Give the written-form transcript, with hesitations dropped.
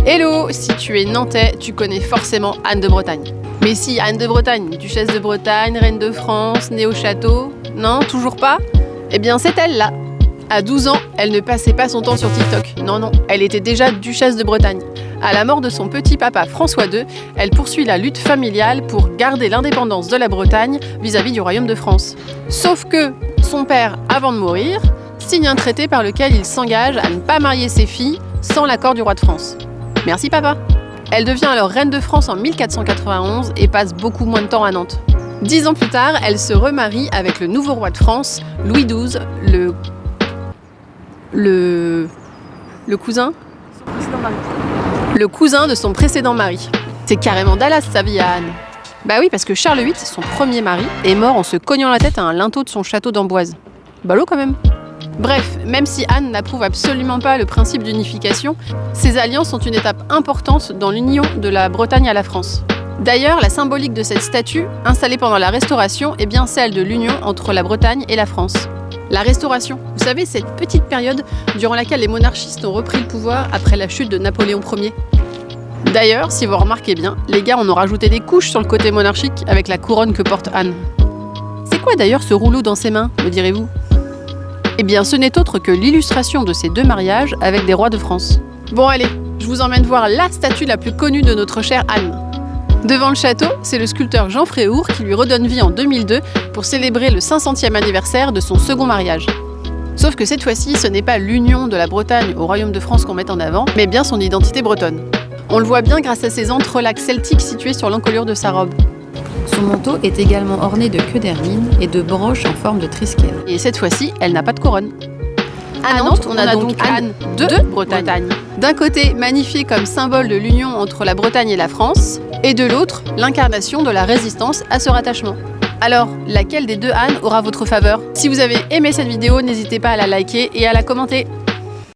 Hello, si tu es nantais, tu connais forcément Anne de Bretagne. Mais si, Anne de Bretagne, duchesse de Bretagne, reine de France, née au château, non, toujours pas? Eh bien c'est elle là. À 12 ans, elle ne passait pas son temps sur TikTok. Non, elle était déjà duchesse de Bretagne. À la mort de son petit papa François II, elle poursuit la lutte familiale pour garder l'indépendance de la Bretagne vis-à-vis du royaume de France. Sauf que son père, avant de mourir, signe un traité par lequel il s'engage à ne pas marier ses filles sans l'accord du roi de France. Merci papa. Elle devient alors reine de France en 1491 et passe beaucoup moins de temps à Nantes. 10 ans plus tard, elle se remarie avec le nouveau roi de France, Louis XII, le cousin de son précédent mari. C'est carrément Dallas sa vie à Anne. Bah oui, parce que Charles VIII, son premier mari, est mort en se cognant la tête à un linteau de son château d'Amboise. Ballot quand même. Bref, même si Anne n'approuve absolument pas le principe d'unification, ces alliances sont une étape importante dans l'union de la Bretagne à la France. D'ailleurs, la symbolique de cette statue, installée pendant la Restauration, est bien celle de l'union entre la Bretagne et la France. La Restauration, vous savez, cette petite période durant laquelle les monarchistes ont repris le pouvoir après la chute de Napoléon Ier. D'ailleurs, si vous remarquez bien, les gars en ont rajouté des couches sur le côté monarchique avec la couronne que porte Anne. C'est quoi d'ailleurs ce rouleau dans ses mains, me direz-vous ? Eh bien, ce n'est autre que l'illustration de ces deux mariages avec des rois de France. Bon allez, je vous emmène voir la statue la plus connue de notre chère Anne. Devant le château, c'est le sculpteur Jean Fréhour qui lui redonne vie en 2002 pour célébrer le 500e anniversaire de son second mariage. Sauf que cette fois-ci, ce n'est pas l'union de la Bretagne au royaume de France qu'on met en avant, mais bien son identité bretonne. On le voit bien grâce à ses entrelacs celtiques situés sur l'encolure de sa robe. Son manteau est également orné de queues d'hermine et de broches en forme de triskel. Et cette fois-ci, elle n'a pas de couronne. À Nantes, on a donc Anne de Bretagne. D'un côté, magnifiée comme symbole de l'union entre la Bretagne et la France, et de l'autre, l'incarnation de la résistance à ce rattachement. Alors, laquelle des deux Anne aura votre faveur ? Si vous avez aimé cette vidéo, n'hésitez pas à la liker et à la commenter.